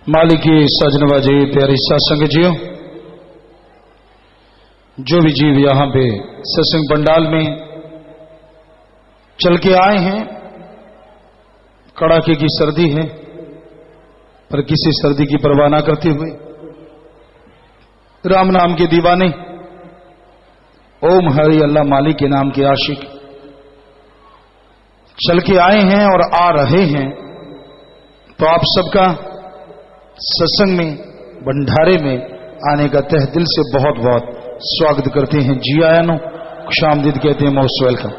मालिकी सजनवाजी प्यारी सत्संग जियो, जो भी जीव यहां पे सत्संग पंडाल में चल के आए हैं, कड़ाके की सर्दी है पर किसी सर्दी की परवाह ना करते हुए राम नाम के दीवाने, ओम हरि अल्लाह मालिक के नाम के आशिक चल के आए हैं और आ रहे हैं। तो आप सबका सत्संग में, भंडारे में आने का तहे दिल से बहुत बहुत स्वागत करते हैं। जी आया नो, खुशामदीद कहते हैं, मोस्ट वेलकम।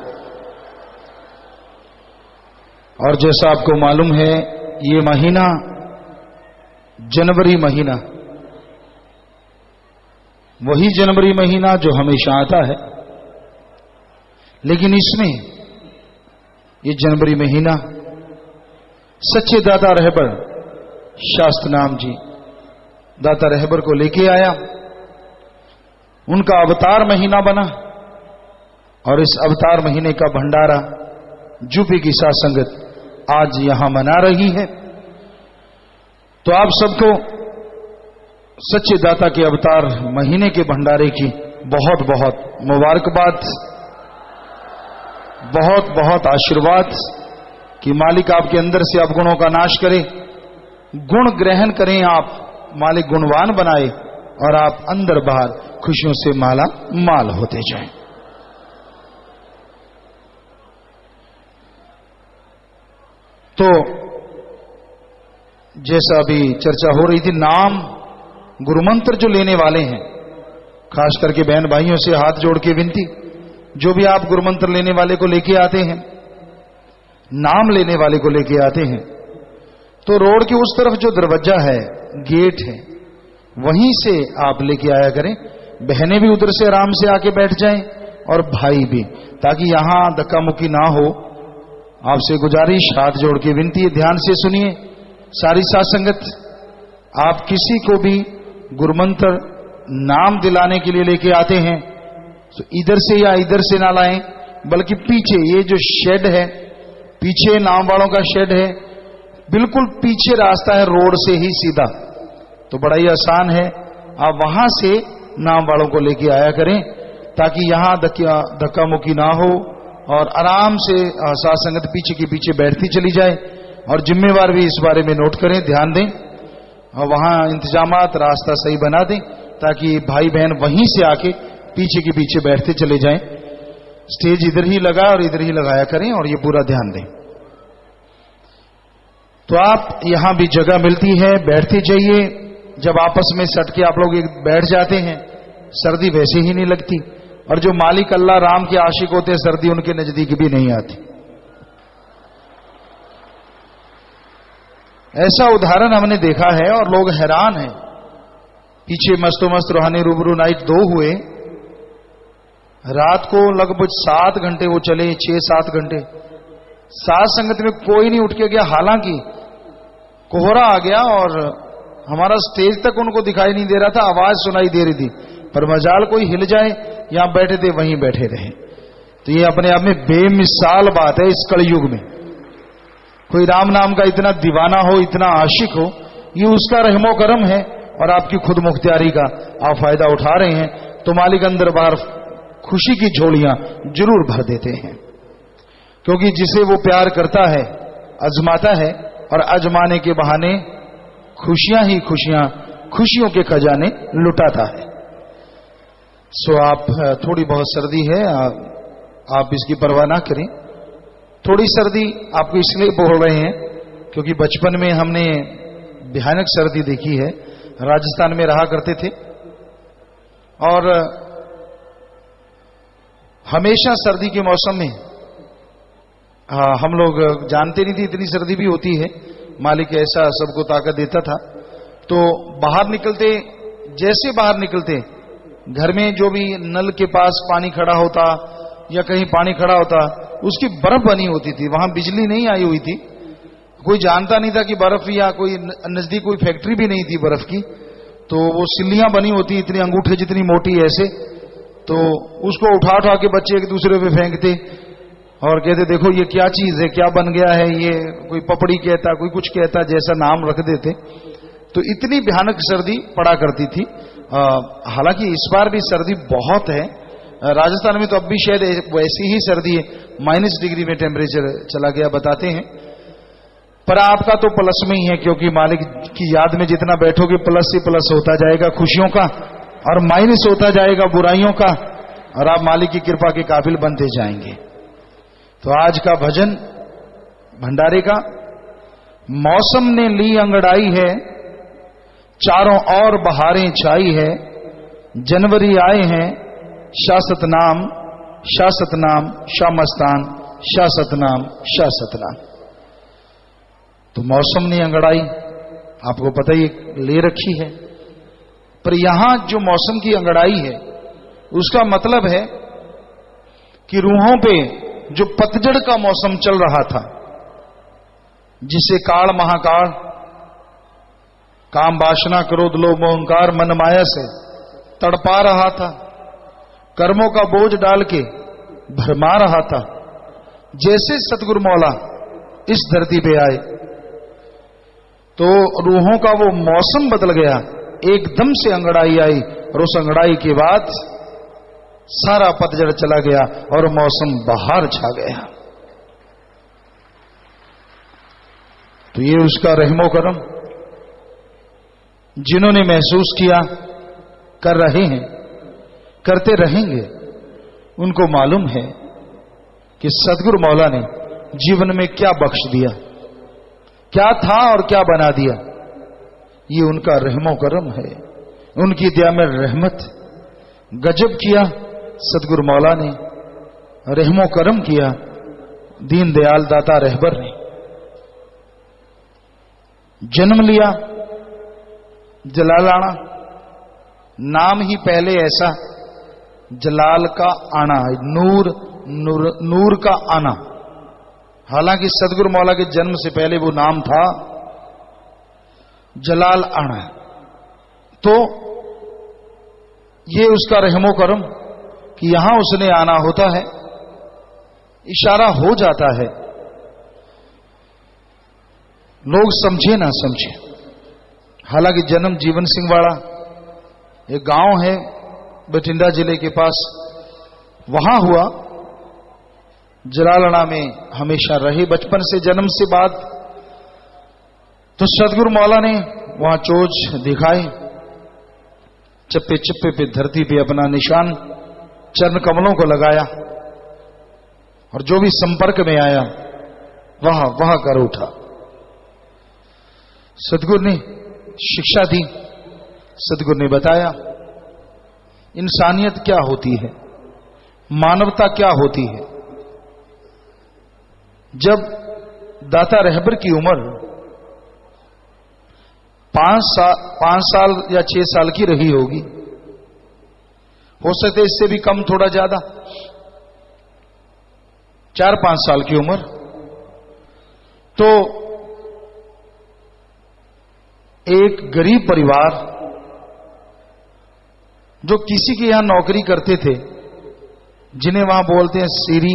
और जैसा आपको मालूम है, ये महीना जनवरी महीना, वही जनवरी महीना जो हमेशा आता है, लेकिन इसमें ये जनवरी महीना सच्चे दाता रहबर शास्त्र नाम जी दाता रहबर को लेके आया, उनका अवतार महीना बना। और इस अवतार महीने का भंडारा यूपी की साथ संगत आज यहां मना रही है। तो आप सबको सच्चे दाता के अवतार महीने के भंडारे की बहुत बहुत मुबारकबाद, बहुत बहुत आशीर्वाद कि मालिक आपके अंदर से अवगुणों का नाश करे, गुण ग्रहण करें, आप मालिक गुणवान बनाए और आप अंदर बाहर खुशियों से माला माल होते जाएं। तो जैसा अभी चर्चा हो रही थी, नाम गुरुमंत्र जो लेने वाले हैं, खास करके बहन भाइयों से हाथ जोड़ के विनती, जो भी आप गुरुमंत्र लेने वाले को लेके आते हैं, नाम लेने वाले को लेके आते हैं, तो रोड के उस तरफ जो दरवाजा है, गेट है, वहीं से आप लेके आया करें। बहनें भी उधर से आराम से आके बैठ जाएं और भाई भी, ताकि यहां धक्का मुक्की ना हो। आपसे गुजारिश, हाथ जोड़ के विनती है, ध्यान से सुनिए सारी साथ संगत। आप किसी को भी गुरुमंत्र नाम दिलाने के लिए लेके आते हैं तो इधर से या इधर से ना लाएं, बल्कि पीछे ये जो शेड है, पीछे नाम वालों का शेड है, बिल्कुल पीछे रास्ता है रोड से ही सीधा, तो बड़ा ही आसान है। आप वहां से नाम वालों को लेके आया करें, ताकि यहां धक्का मुक्की ना हो और आराम से साथ संगत पीछे के पीछे बैठती चली जाए। और जिम्मेवार भी इस बारे में नोट करें, ध्यान दें, और वहां इंतजामात रास्ता सही बना दें, ताकि भाई बहन वहीं से आके पीछे के पीछे बैठते चले जाएं। स्टेज इधर ही लगा और इधर ही लगाया करें, और ये पूरा ध्यान दें। तो आप यहां भी जगह मिलती है, बैठते जाइए। जब आपस में सट के आप लोग बैठ जाते हैं, सर्दी वैसे ही नहीं लगती, और जो मालिक अल्लाह राम के आशिक होते हैं, सर्दी उनके नजदीक भी नहीं आती। ऐसा उदाहरण हमने देखा है और लोग हैरान हैं। पीछे मस्तो मस्त रूहानी रूबरू नाइट 2 हुए, रात को लगभग 7 घंटे वो चले, 6-7 घंटे साथ संगत में कोई नहीं उठ के गया। हालांकि कोहरा आ गया और हमारा स्टेज तक उनको दिखाई नहीं दे रहा था, आवाज सुनाई दे रही थी, पर मजाल कोई हिल जाए, यहां बैठे थे वहीं बैठे रहे। तो ये अपने आप में बेमिसाल बात है। इस कलयुग में कोई राम नाम का इतना दीवाना हो, इतना आशिक हो, ये उसका रहमो करम है, और आपकी खुद मुख्तियारी का आप फायदा उठा रहे हैं। तो मालिक अंदर बाहर खुशी की झोलियां जरूर भर देते हैं, क्योंकि जिसे वो प्यार करता है आजमाता है, और आजमाने के बहाने खुशियां ही खुशियां, खुशियों के खजाने लुटाता है। सो आप, थोड़ी बहुत सर्दी है, आप इसकी परवाह ना करें। थोड़ी सर्दी आपको इसलिए बोल रहे हैं क्योंकि बचपन में हमने भयानक सर्दी देखी है, राजस्थान में रहा करते थे, और हमेशा सर्दी के मौसम में हम लोग जानते नहीं थे इतनी सर्दी भी होती है। मालिक ऐसा सबको ताकत देता था। तो बाहर निकलते, जैसे बाहर निकलते, घर में जो भी नल के पास पानी खड़ा होता या कहीं पानी खड़ा होता, उसकी बर्फ बनी होती थी। वहां बिजली नहीं आई हुई थी, कोई जानता नहीं था कि बर्फ, या कोई नजदीक कोई फैक्ट्री भी नहीं थी बर्फ की, तो वो सिल्लियां बनी होती, इतनी अंगूठे जितनी मोटी ऐसे, तो उसको उठा उठा के बच्चे एक दूसरे पे फेंकते और कहते देखो ये क्या चीज है, क्या बन गया है, ये कोई पपड़ी कहता, कोई कुछ कहता, जैसा नाम रख देते। तो इतनी भयानक सर्दी पड़ा करती थी। हालांकि इस बार भी सर्दी बहुत है। राजस्थान में तो अब भी शायद वैसी ही सर्दी है, -डिग्री में टेम्परेचर चला गया बताते हैं। पर आपका तो प्लस में ही है, क्योंकि मालिक की याद में जितना बैठोगे प्लस ही प्लस होता जाएगा खुशियों का, और माइनस होता जाएगा बुराइयों का, और आप मालिक की कृपा के काबिल बनते जाएंगे। तो आज का भजन भंडारे का, मौसम ने ली अंगड़ाई है, चारों ओर बहारें छाई है, जनवरी आए हैं, शासत नाम शामस्तान, शासत नाम। तो मौसम ने अंगड़ाई आपको पता ही ले रखी है, पर यहां जो मौसम की अंगड़ाई है उसका मतलब है कि रूहों पे जो पतझड़ का मौसम चल रहा था, जिसे काल महाकाल, काम वासना क्रोध लोभ अहंकार मन माया से तड़पा रहा था, कर्मों का बोझ डाल के भरमा रहा था, जैसे सतगुरु मौला इस धरती पे आए तो रूहों का वो मौसम बदल गया, एकदम से अंगड़ाई आई, और उस अंगड़ाई के बाद सारा पतझड़ चला गया और मौसम बाहर छा गया। तो ये उसका रहमो करम, जिन्होंने महसूस किया, कर रहे हैं, करते रहेंगे, उनको मालूम है कि सदगुरु मौला ने जीवन में क्या बख्श दिया, क्या था और क्या बना दिया। ये उनका रहमो करम है, उनकी दया में रहमत। गजब किया सदगुरु मौला ने, रहमो करम किया दीन दयाल दाता रहबर ने। जन्म लिया जलालाना, नाम ही पहले ऐसा, जलाल का आना, नूर का आना। हालांकि सदगुरु मौला के जन्म से पहले वो नाम था जलाल आना। तो ये उसका रहमो करम कि यहां उसने आना होता है, इशारा हो जाता है, लोग समझे ना समझे। हालांकि जन्म जीवन सिंह वाड़ा एक गांव है बठिंडा जिले के पास, वहां हुआ। जलालना में हमेशा रहे बचपन से, जन्म से बाद। तो सदगुरु मौला ने वहां चोज दिखाए, चप्पे चप्पे पे धरती पे अपना निशान चरण कमलों को लगाया, और जो भी संपर्क में आया वह कर उठा। सदगुरु ने शिक्षा दी, सदगुरु ने बताया इंसानियत क्या होती है, मानवता क्या होती है। जब दाता रहबर की उम्र 5 साल या 6 साल की रही होगी, हो सकते इससे भी कम थोड़ा ज्यादा, 4-5 साल की उम्र, तो एक गरीब परिवार जो किसी के यहां नौकरी करते थे, जिन्हें वहां बोलते हैं सीरी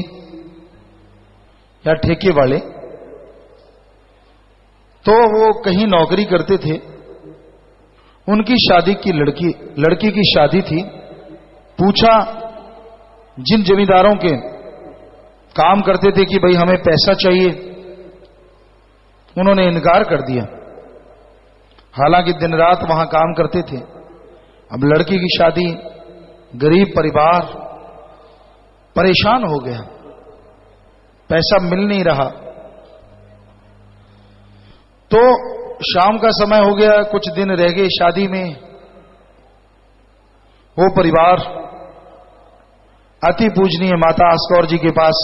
या ठेके वाले, तो वो कहीं नौकरी करते थे। उनकी शादी की लड़की की शादी थी। पूछा जिन जमींदारों के काम करते थे कि भाई हमें पैसा चाहिए, उन्होंने इनकार कर दिया। हालांकि दिन रात वहां काम करते थे। अब लड़की की शादी, गरीब परिवार, परेशान हो गया, पैसा मिल नहीं रहा। तो शाम का समय हो गया, कुछ दिन रह गए शादी में। वो परिवार अति पूजनीय माता आस्कौर जी के पास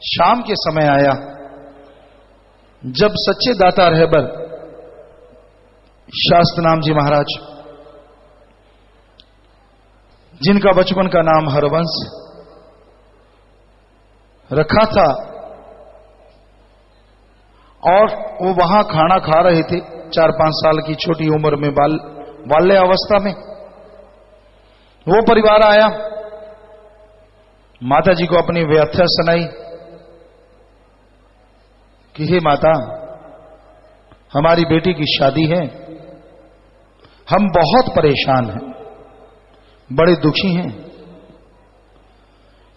शाम के समय आया, जब सच्चे दाता रहबर शास्त्रनाम जी महाराज, जिनका बचपन का नाम हरवंश रखा था, और वो वहां खाना खा रहे थे 4-5 साल की छोटी उम्र में, बाल्य अवस्था में। वो परिवार आया, माता जी को अपनी व्यथा सुनाई कि हे माता, हमारी बेटी की शादी है, हम बहुत परेशान हैं, बड़े दुखी हैं।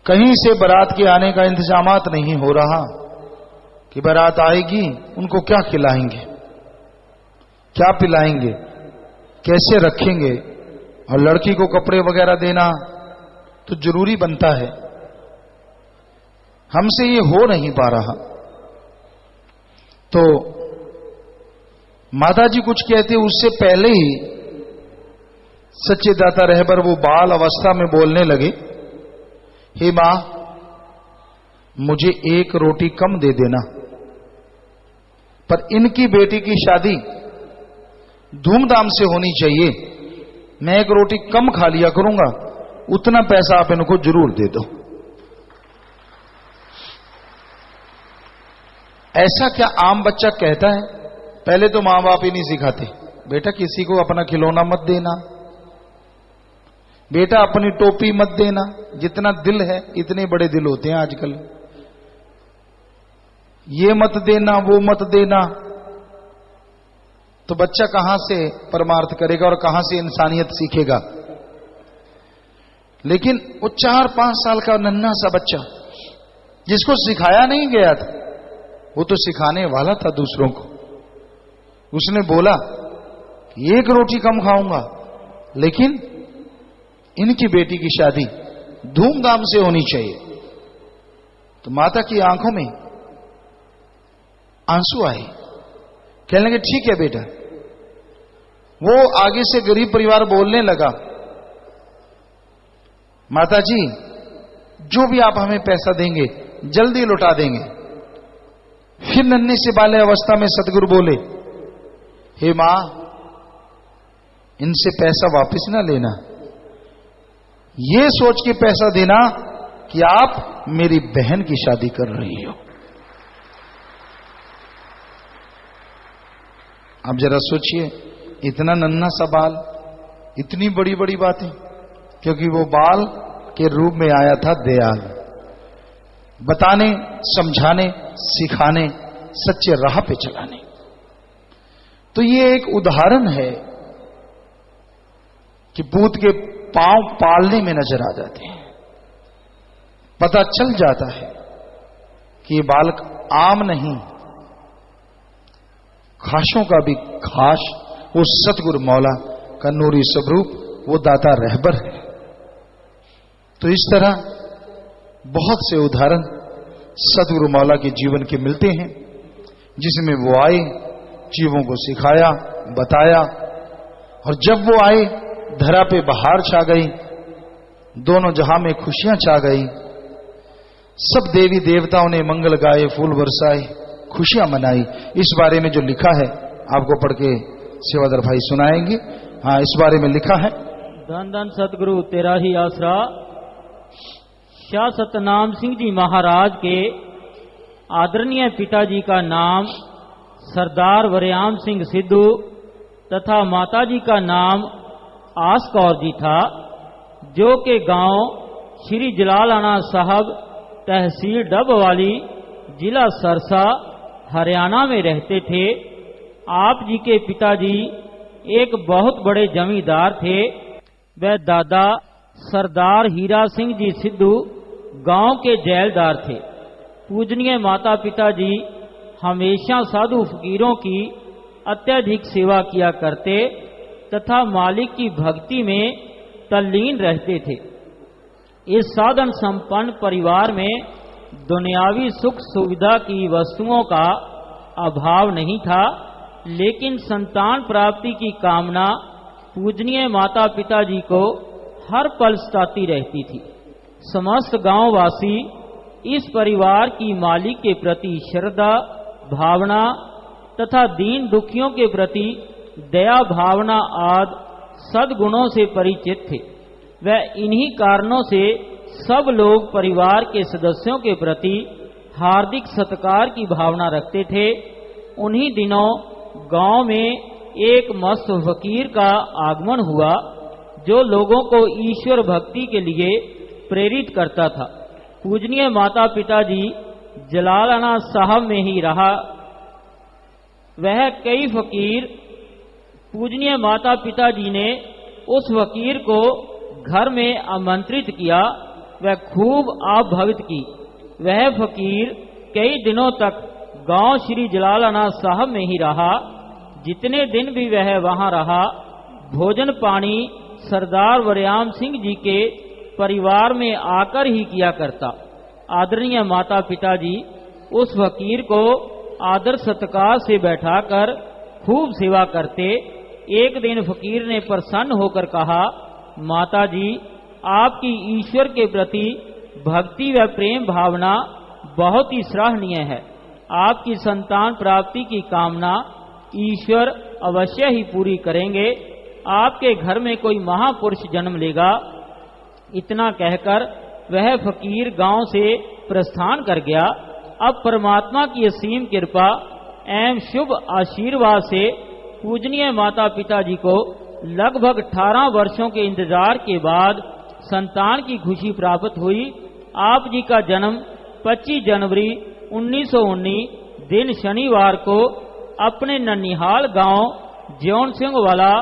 कहीं से बारात के आने का इंतजामात नहीं हो रहा कि बारात आएगी, उनको क्या खिलाएंगे, क्या पिलाएंगे, कैसे रखेंगे, और लड़की को कपड़े वगैरह देना तो जरूरी बनता है। हमसे ये हो नहीं पा रहा। तो माताजी कुछ कहते, उससे पहले ही सच्चे दाता रहबर वो बाल अवस्था में बोलने लगे, हे मां, मुझे एक रोटी कम दे देना, पर इनकी बेटी की शादी धूमधाम से होनी चाहिए। मैं एक रोटी कम खा लिया करूंगा, उतना पैसा आप इनको जरूर दे दो। ऐसा क्या आम बच्चा कहता है? पहले तो मां बाप ही नहीं सिखाते, बेटा किसी को अपना खिलौना मत देना, बेटा अपनी टोपी मत देना। जितना दिल है इतने बड़े दिल होते हैं आजकल। ये मत देना, वो मत देना। तो बच्चा कहां से परमार्थ करेगा और कहां से इंसानियत सीखेगा? लेकिन वो 4-5 साल का नन्हा सा बच्चा जिसको सिखाया नहीं गया था, वो तो सिखाने वाला था दूसरों को। उसने बोला कि एक रोटी कम खाऊंगा, लेकिन इनकी बेटी की शादी धूमधाम से होनी चाहिए। तो माता की आंखों में आंसू आए, कहने लगे ठीक है बेटा। वो आगे से गरीब परिवार बोलने लगा, माता जी जो भी आप हमें पैसा देंगे जल्दी लौटा देंगे। फिर नन्हे से बाले अवस्था में सतगुरु बोले, हे मां, इनसे पैसा वापस ना लेना, ये सोच के पैसा देना कि आप मेरी बहन की शादी कर रही हो। आप जरा सोचिए, इतना नन्हा सा बाल, इतनी बड़ी बड़ी बातें, क्योंकि वो बाल के रूप में आया था दयाल, बताने, समझाने, सिखाने, सच्चे राह पे चलाने। तो ये एक उदाहरण है कि पूत के पांव पालने में नजर आ जाते हैं। पता चल जाता है कि ये बालक आम नहीं, खासों का भी खास, वो सतगुरु मौला का नूरी स्वरूप, वो दाता रहबर है। तो इस तरह बहुत से उदाहरण सतगुरु मौला के जीवन के मिलते हैं, जिसमें वो आए, जीवों को सिखाया, बताया, और जब वो आए धरा पे बहार छा गई, दोनों जहां में खुशियां छा गई। सब देवी देवताओं ने मंगल गाए, फूल बरसाए, खुशियां मनाई। इस बारे में जो लिखा है आपको पढ़ के सेवादार भाई सुनाएंगे। हाँ, इस बारे में लिखा है, धन धन सतगुरु तेरा ही आसरा। शाह सतनाम सिंह जी महाराज के आदरणीय पिताजी का नाम सरदार वरयाम सिंह सिद्धू तथा माताजी का नाम आस कौर जी था, जो के गांव श्री जलालाना साहब, तहसील डबवाली, जिला सरसा, हरियाणा में रहते थे। आप जी के पिताजी एक बहुत बड़े जमींदार थे। वह दादा सरदार हीरा सिंह जी सिद्धू गांव के जेलदार थे। पूजनीय माता पिताजी हमेशा साधु फकीरों की अत्यधिक सेवा किया करते तथा मालिक की भक्ति में तल्लीन रहते थे। इस साधन संपन्न परिवार में दुनियावी सुख सुविधा की वस्तुओं का अभाव नहीं था, लेकिन संतान प्राप्ति की कामना पूजनीय माता पिताजी को हर पल सताती रहती थी। समस्त गांववासी इस परिवार की मालिक के प्रति श्रद्धा भावना तथा दीन दुखियों के प्रति दया भावना आदि सद्गुणों से परिचित थे। वह इन्हीं कारणों से सब लोग परिवार के सदस्यों के प्रति हार्दिक सत्कार की भावना रखते थे। उन्हीं दिनों गांव में एक मस्त फकीर का आगमन हुआ, जो लोगों को ईश्वर भक्ति के लिए प्रेरित करता था। पूजनीय माता पिताजी जलालाना साहब में ही रहा। वह कई फकीर पूजनीय माता पिताजी ने उस फकीर को घर में आमंत्रित किया। वह खूब आभवित की। वह फकीर कई दिनों तक गांव श्री जलालाना साहब में ही रहा। जितने दिन भी वह वहां रहा, भोजन पानी सरदार वरयाम सिंह जी के परिवार में आकर ही किया करता। आदरणीय माता पिताजी उस फकीर को आदर सत्कार से बैठाकर खूब सेवा करते। एक दिन फकीर ने प्रसन्न होकर कहा, माता जी, आपकी ईश्वर के प्रति भक्ति व प्रेम भावना बहुत ही सराहनीय है। आपकी संतान प्राप्ति की कामना ईश्वर अवश्य ही पूरी करेंगे। आपके घर में कोई महापुरुष जन्म लेगा। इतना कहकर वह फकीर गांव से प्रस्थान कर गया। अब परमात्मा की असीम कृपा एवं शुभ आशीर्वाद से पूजनीय माता पिताजी को लगभग 18 वर्षों के इंतजार के बाद संतान की खुशी प्राप्त हुई। आप जी का जन्म 25 जनवरी 1919 दिन शनिवार को अपने ननिहाल गांव ज्योन सिंह वाला,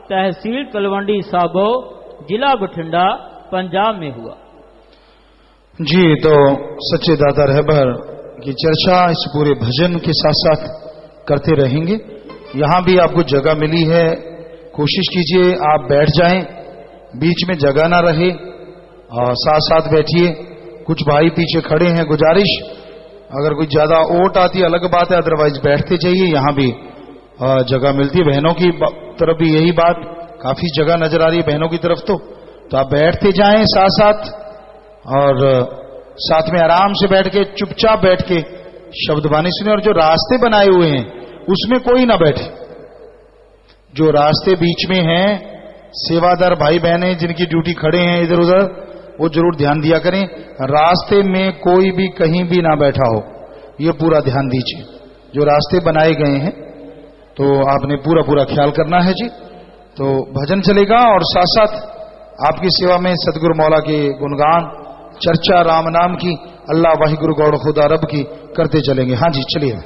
तहसील तलवंडी साबो, जिला बठिंडा, पंजाब में हुआ। जी, तो सच्चे दाता रहबर की चर्चा इस पूरे भजन के साथ साथ करते रहेंगे। यहाँ भी आपको जगह मिली है, कोशिश कीजिए आप बैठ जाएं, बीच में जगह ना रहे और साथ साथ बैठिए। कुछ भाई पीछे खड़े हैं, गुजारिश अगर कोई ज्यादा ओट आती है अलग बात है, अदरवाइज बैठते जाइए। यहाँ भी जगह मिलती है। बहनों की तरफ भी यही बात, काफी जगह नजर आ रही है बहनों की तरफ, तो आप बैठते जाएं साथ साथ, और साथ में आराम से बैठ के चुपचाप बैठ के शब्द बानी सुने। और जो रास्ते बनाए हुए हैं उसमें कोई ना बैठे। जो रास्ते बीच में हैं, सेवादार भाई बहने जिनकी ड्यूटी खड़े हैं इधर उधर, वो जरूर ध्यान दिया करें। रास्ते में कोई भी कहीं भी ना बैठा हो, ये पूरा ध्यान दीजिए। जो रास्ते बनाए गए हैं तो आपने पूरा पूरा ख्याल करना है जी। तो भजन चलेगा और साथ साथ आपकी सेवा में सदगुरु मौला के गुणगान, चर्चा राम नाम की, अल्लाह वाहिगुरु गौड़ खुदा रब की करते चलेंगे। हाँ जी, चलिए।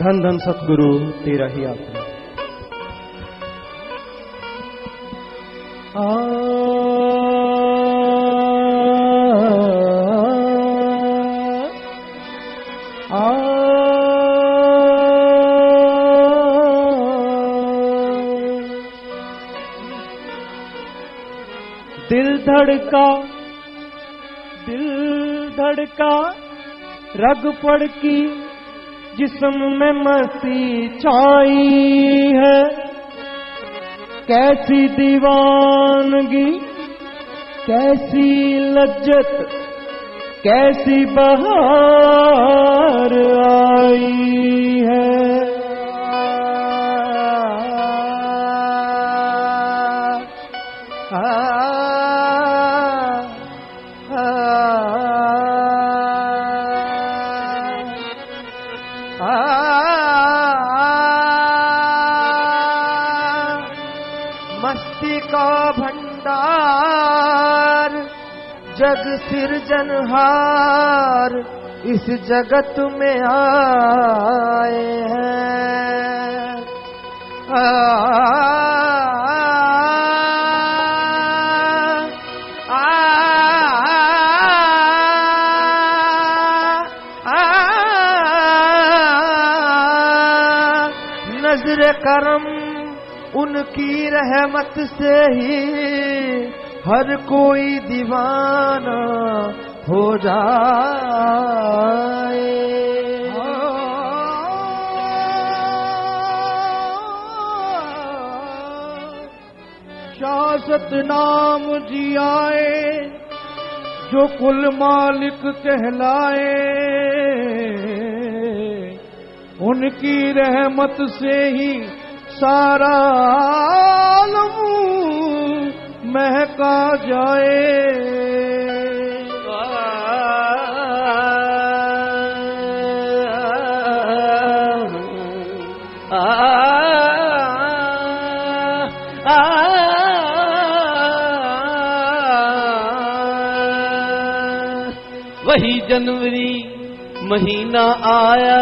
धन धन सतगुरु तेरा ही आसरा। दिल धड़का रग पड़की, जिस्म में मस्ती छाई है। कैसी दीवानगी, कैसी लज्जत, कैसी बहार आई है। मस्ती का भंडार जग सिरजनहार इस जगत में आए हैं। नजर करम उनकी रहमत से ही हर कोई दीवाना हो जाए। शासत नाम जियाए जो कुल मालिक कहलाए। उनकी रहमत से ही सारा आलम महका जाए। वही जनवरी महीना आया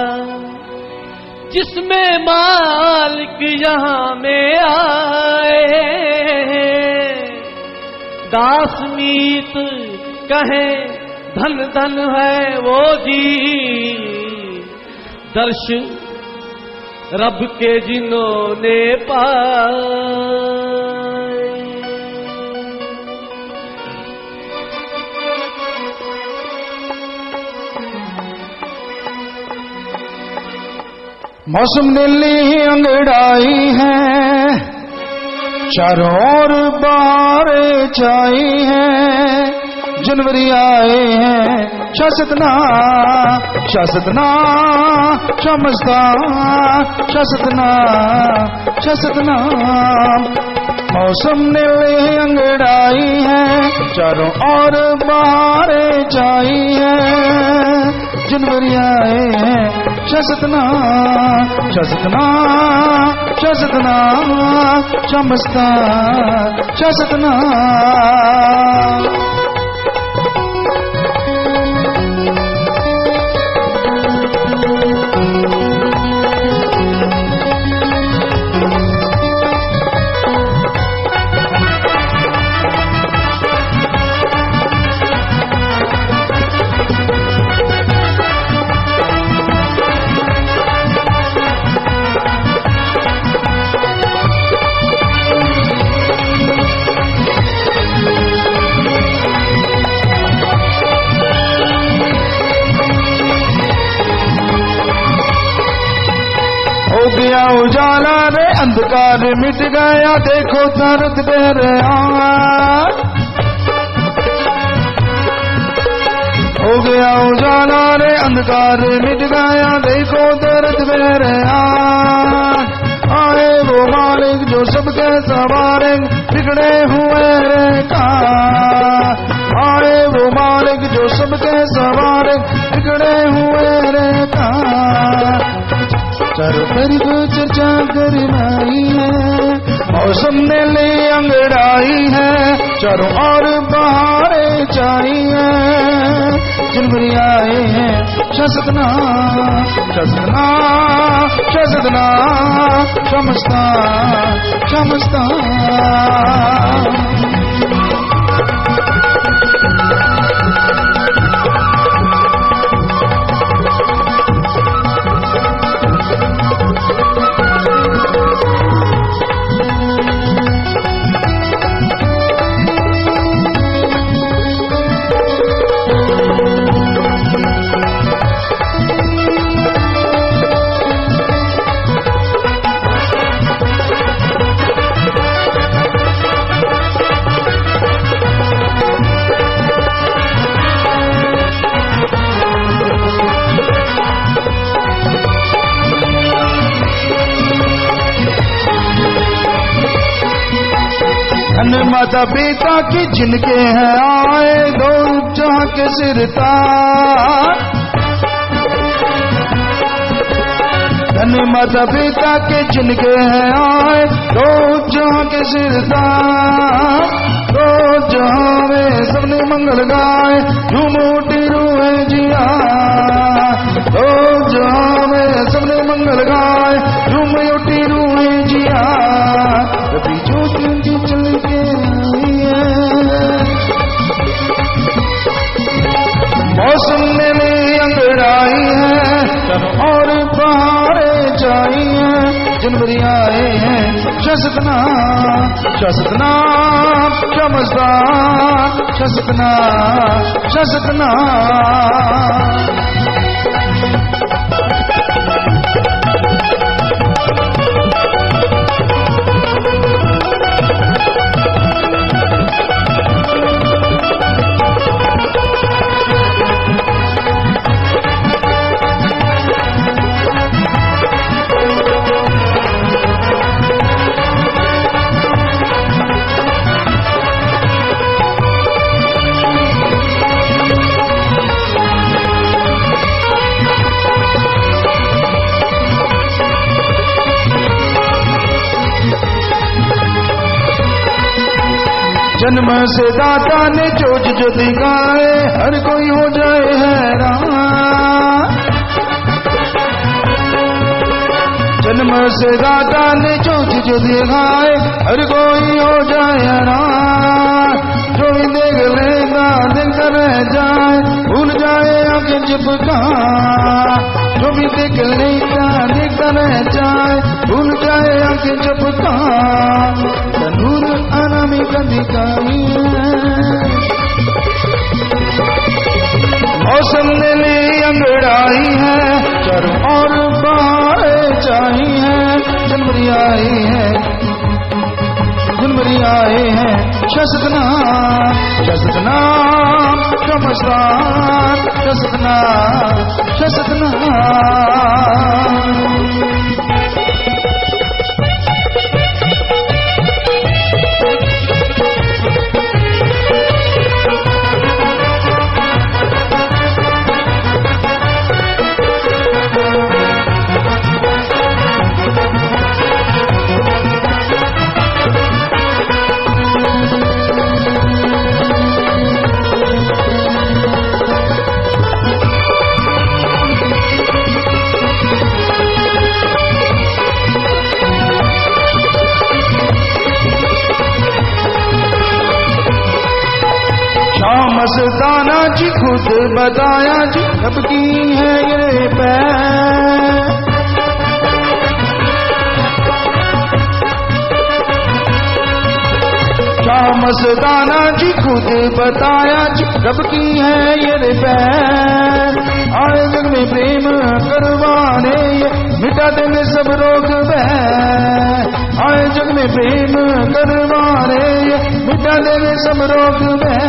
जिसमें मालिक यहाँ में आए। दासमीत कहे धन धन है वो जी, दर्श रब के जिन्होंने पाए। मौसम ने ली अंगड़ाई है, चारों ओर बारें छाई हैं। जनवरी आए हैं शासतना शासतना चमस्ता शासतना शासतना। मौसम ने ली अंगड़ाई है, चारों ओर बारें छाई हैं। जनवरी आए हैं शासतना शासतना शासतना चमस्ता शासतना। गया उजाला रे अंधकार मिट गया, देखो दर्द बह रहा। हो गया उजाला रे अंधकार मिट गया, देखो दर्द बह रहा। आए वो मालिक जो सबके सवारे बिगड़े हुए रे का। आए वो मालिक जो सबके सवारे बिगड़े हुए रे का। चारों तरफ चर्चा करवाई है, मौसम ने ले अंगड़ाई है। चारों ओर बहारें छाई है। जनवरी आए हैं शासतना शासतना शासतना चमस्ता चमस्ता। माता पिता की जिनके हैं आए, दो जहां के सिरताज। धन माता पिता के जिनके हैं आए, दो जहां के सिरताज। दो जहां में सबने मंगल गाए, झूम उठी रूहें जिया। दो जहां में सबने मंगल गाए, झूम उठी रूहें जिया। कभी ज्योति उनकी चल के आई है, मौसम ने ली अंगड़ाई है। और बहारें छाई हैं। जनवरी आए हैं शासतना शासतना चमस्ता शासतना शासतना। जन्म से दाता ने चोज जो दिखाए, हर कोई हो जाए हैरान। जन्म से दाता ने चोज जो दिखाए, हर कोई हो जाए हैरान। जो भी देख लेगा देखता रह जाए, भूल जाए आंखें झपका। जो भी देख लेगा देखता रह जाए, भूल जाए आंखें झपका। नूर अनामी का दिखाई मौसम ने ले अंगड़ाई है, चारों ओर बाहें चाही है। जनवरी आई है, जनवरी आए हैं, शसतना शसतना शमस्तान, शसतना शसतना। मस्ताना जी खुद बताया जी, कब की है ये पैर। मस्ताना जी खुद बताया जी, कब की है ये पैर। आए जग में प्रेम करवाने, मिटा देंगे सब रोग भय। आए जग में प्रेम करवाने, मिटा देंगे सब रोग भय।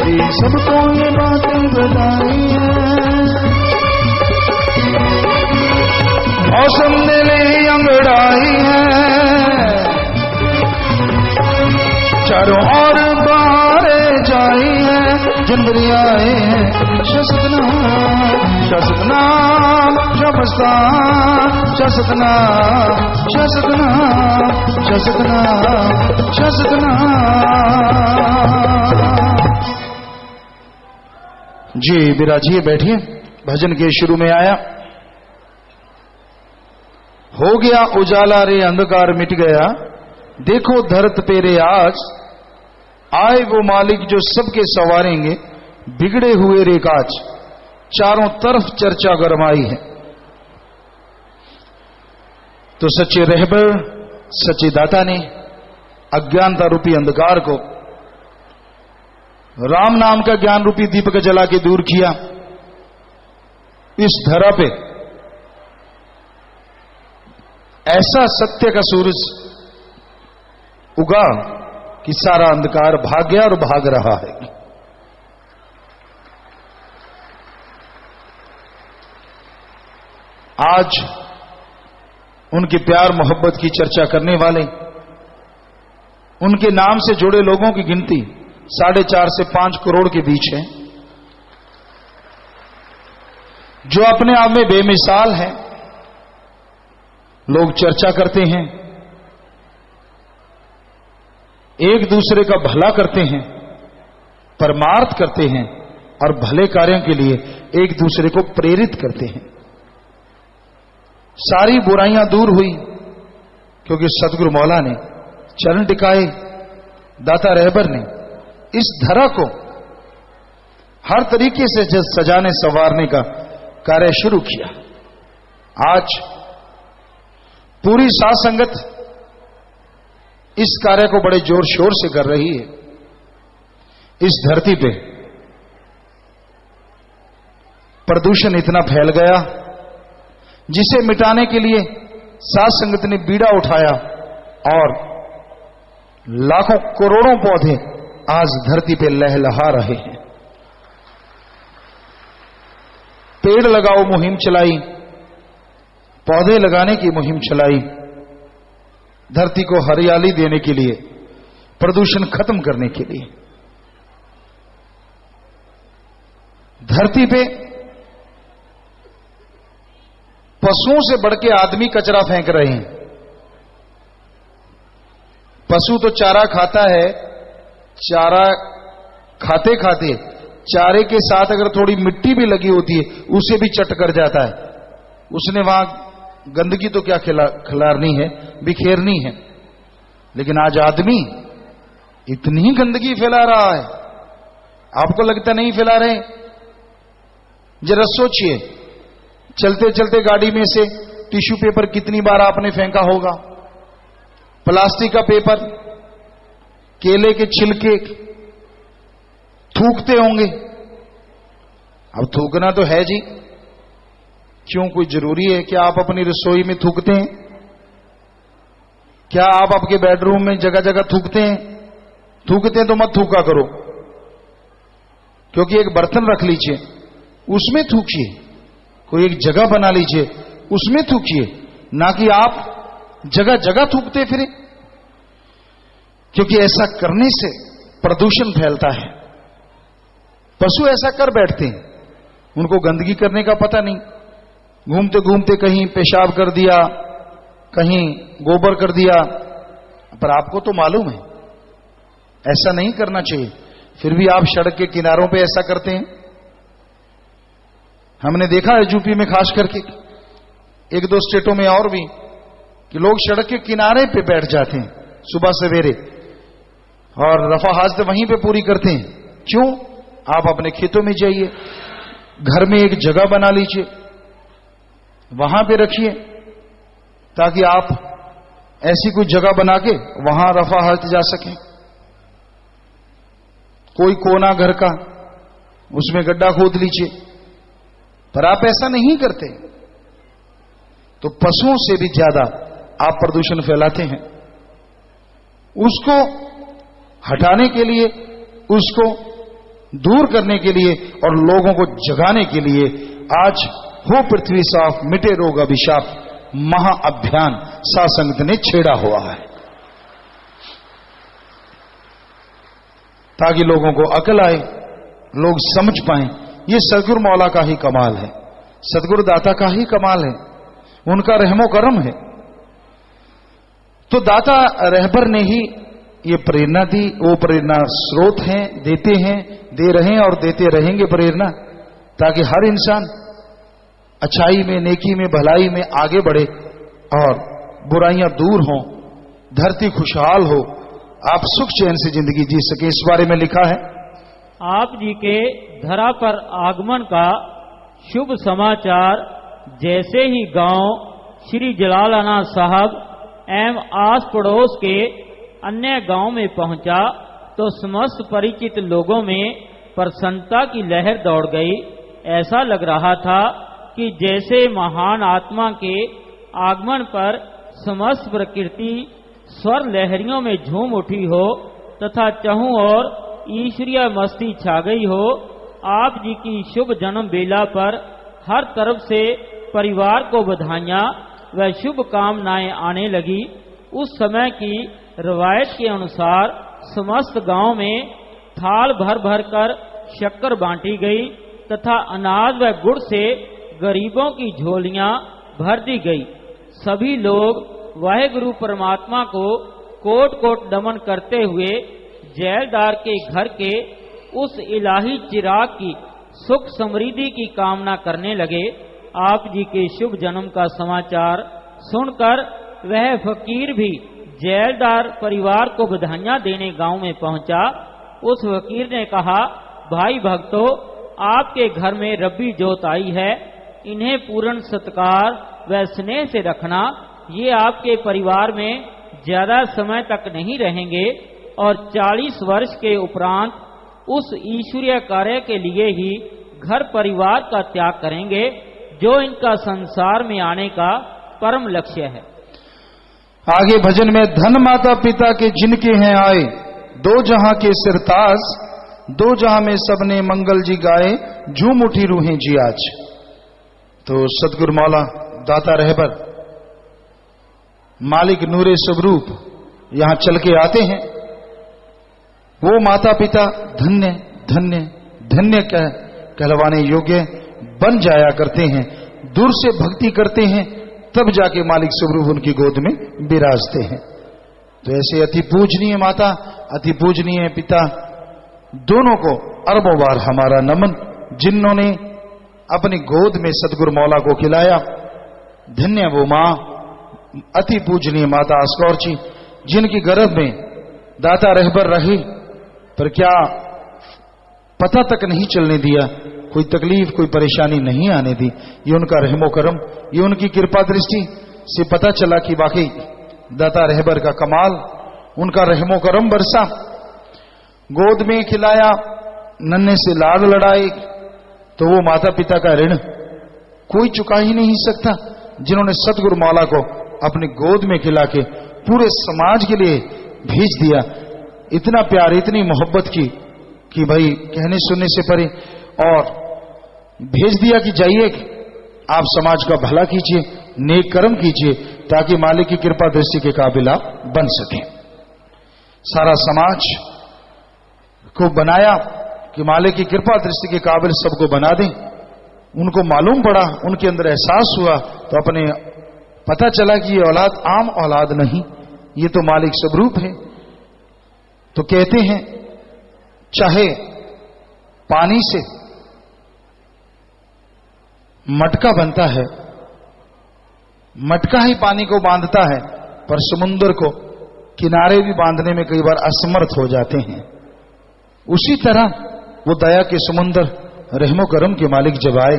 ये सबको ये बातें बताई है, मौसम ने ले अंगड़ाई है। चारों ओर बारे जाई है, जनवरी आए हैं, शसतना शसतना शमस्तान, शसतना शसतना शसतना शसतना। जी विराजिए, बैठिए। भजन के शुरू में आया, हो गया उजाला रे अंधकार मिट गया, देखो धरत पे रे आज। आए वो मालिक जो सबके संवारेंगे, बिगड़े हुए रे काज। चारों तरफ चर्चा गरमाई है। तो सच्चे रहबर सच्चे दाता ने अज्ञानता रूपी अंधकार को राम नाम का ज्ञान रूपी दीपक जला के दूर किया। इस धरा पे ऐसा सत्य का सूरज उगा कि सारा अंधकार भाग गया और भाग रहा है। आज उनके प्यार मोहब्बत की चर्चा करने वाले, उनके नाम से जुड़े लोगों की गिनती 4.5 से 5 करोड़ के बीच है, जो अपने आप में बेमिसाल है। लोग चर्चा करते हैं, एक दूसरे का भला करते हैं, परमार्थ करते हैं और भले कार्यों के लिए एक दूसरे को प्रेरित करते हैं। सारी बुराइयां दूर हुई क्योंकि सतगुरु मौला ने चरण टिकाए, दाता रहबर ने इस धरा को हर तरीके से सजाने संवारने का कार्य शुरू किया। आज पूरी साध संगत इस कार्य को बड़े जोर शोर से कर रही है। इस धरती पे प्रदूषण इतना फैल गया, जिसे मिटाने के लिए साध संगत ने बीड़ा उठाया और लाखों करोड़ों पौधे आज धरती पे लहलहा रहे हैं। पेड़ लगाओ मुहिम चलाई, पौधे लगाने की मुहिम चलाई, धरती को हरियाली देने के लिए, प्रदूषण खत्म करने के लिए। धरती पे पशुओं से बढ़ के आदमी कचरा फेंक रहे हैं। पशु तो चारा खाता है, चारा खाते खाते चारे के साथ अगर थोड़ी मिट्टी भी लगी होती है उसे भी चट कर जाता है। उसने वहां गंदगी तो क्या खिलारनी है, बिखेरनी है। लेकिन आज आदमी इतनी गंदगी फैला रहा है, आपको लगता नहीं फैला रहे? जरा सोचिए, चलते चलते गाड़ी में से टिश्यू पेपर कितनी बार आपने फेंका होगा, प्लास्टिक का पेपर, केले के छिलके, थूकते होंगे। अब थूकना तो है जी, क्यों कोई जरूरी है कि आप अपनी रसोई में थूकते हैं? क्या आप आपके बेडरूम में जगह जगह थूकते हैं? थूकते हैं तो मत थूका करो, क्योंकि एक बर्तन रख लीजिए, उसमें थूकिए। कोई एक जगह बना लीजिए, उसमें थूकिए, ना कि आप जगह जगह थूकते फिरे। क्योंकि ऐसा करने से प्रदूषण फैलता है। पशु ऐसा कर बैठते हैं, उनको गंदगी करने का पता नहीं, घूमते घूमते कहीं पेशाब कर दिया, कहीं गोबर कर दिया। पर आपको तो मालूम है ऐसा नहीं करना चाहिए, फिर भी आप सड़क के किनारों पे ऐसा करते हैं। हमने देखा है यूपी में खास करके, एक दो स्टेटों में और भी, कि लोग सड़क के किनारे पे बैठ जाते हैं सुबह सवेरे और रफा हाजत वहीं पे पूरी करते हैं। क्यों? आप अपने खेतों में जाइए, घर में एक जगह बना लीजिए, वहां पे रखिए, ताकि आप ऐसी कोई जगह बना के वहां रफा हाजत जा सकें। कोई कोना घर का, उसमें गड्ढा खोद लीजिए। पर आप ऐसा नहीं करते, तो पशुओं से भी ज्यादा आप प्रदूषण फैलाते हैं। उसको हटाने के लिए, उसको दूर करने के लिए और लोगों को जगाने के लिए आज हो पृथ्वी साफ मिटे रोग अभिशाप महाअभियान सासंगत ने छेड़ा हुआ है, ताकि लोगों को अकल आए, लोग समझ पाएं। ये सदगुरु मौला का ही कमाल है, सदगुरु दाता का ही कमाल है, उनका रहमो करम है। तो दाता रहबर ने ही ये प्रेरणा दी, वो प्रेरणा स्रोत हैं, देते हैं, दे रहे हैं और देते रहेंगे प्रेरणा, ताकि हर इंसान अच्छाई में, नेकी में, भलाई में आगे बढ़े और बुराइयां दूर हों, धरती खुशहाल हो, आप सुख चैन से जिंदगी जी सके। इस बारे में लिखा है, आप जी के धरा पर आगमन का शुभ समाचार जैसे ही गांव श्री जलालाना साहब एवं आस पड़ोस के अन्य गांव में पहुंचा, तो समस्त परिचित लोगों में प्रसन्नता की लहर दौड़ गई। ऐसा लग रहा था कि जैसे महान आत्मा के आगमन पर समस्त प्रकृति स्वर लहरियों में झूम उठी हो तथा चहुं ओर ईश्वरीय मस्ती छा गई हो। आप जी की शुभ जन्म बेला पर हर तरफ से परिवार को बधाइयां व शुभ कामनाएं आने लगी। उस समय की रवायत के अनुसार समस्त गांव में थाल भर भर कर शक्कर बांटी गई तथा अनाज व गुड़ से गरीबों की झोलियां भर दी गई। सभी लोग वाहेगुरु परमात्मा को कोट कोट नमन करते हुए जैलदार के घर के उस इलाही चिराग की सुख समृद्धि की कामना करने लगे। आप जी के शुभ जन्म का समाचार सुनकर वह फकीर भी जैलदार परिवार को बधाइयां देने गांव में पहुंचा। उस फकीर ने कहा, भाई भक्तों, आपके घर में रब्बी जोत आई है, इन्हें पूर्ण सत्कार व स्नेह से रखना। ये आपके परिवार में ज्यादा समय तक नहीं रहेंगे और 40 वर्ष के उपरांत उस ईश्वरीय कार्य के लिए ही घर परिवार का त्याग करेंगे जो इनका संसार में आने का परम लक्ष्य है। आगे भजन में, धन माता पिता के जिनके हैं आए, दो जहां के सिरताज, दो जहां में सबने मंगल जी गाए, झूम उठी रूहें जी आज। तो सतगुरु मौला दाता रहबर मालिक नूरे स्वरूप यहां चल के आते हैं। वो माता पिता धन्य धन्य धन्य कहलवाने योग्य बन जाया करते हैं, दूर से भक्ति करते हैं, तब जाके मालिक स्वरूप उनकी गोद में विराजते हैं। तो ऐसे अति पूजनीय माता, अति पूजनीय पिता, दोनों को अरबों बार हमारा नमन, जिन्होंने अपनी गोद में सतगुरु मौला को खिलाया। धन्य वो मां, अति पूजनीय माता आस्कौर जी, जिनकी गर्भ में दाता रहबर रही, पर क्या पता तक नहीं चलने दिया, कोई तकलीफ कोई परेशानी नहीं आने दी। ये उनका रहमो करम, ये उनकी कृपा दृष्टि से पता चला कि वाकई दाता रहबर का कमाल, उनका रहमो करम बरसा। गोद में खिलाया, नन्हे से लाड लड़ाए, तो वो माता पिता का ऋण कोई चुका ही नहीं सकता, जिन्होंने सतगुरु मौला को अपनी गोद में खिला के पूरे समाज के लिए भेज दिया। इतना प्यार, इतनी मोहब्बत की कि भाई कहने सुनने से परे, और भेज दिया कि जाइए आप समाज का भला कीजिए, नेक कर्म कीजिए, ताकि मालिक की कृपा दृष्टि के काबिल आप बन सकें। सारा समाज को बनाया कि मालिक की कृपा दृष्टि के काबिल सबको बना दें। उनको मालूम पड़ा, उनके अंदर एहसास हुआ, तो अपने पता चला कि ये औलाद आम औलाद नहीं, ये तो मालिक स्वरूप है। तो कहते हैं चाहे पानी से मटका बनता है, मटका ही पानी को बांधता है, पर समुद्र को किनारे भी बांधने में कई बार असमर्थ हो जाते हैं। उसी तरह वो दया के समुद्र रहमो करम के मालिक जब आए,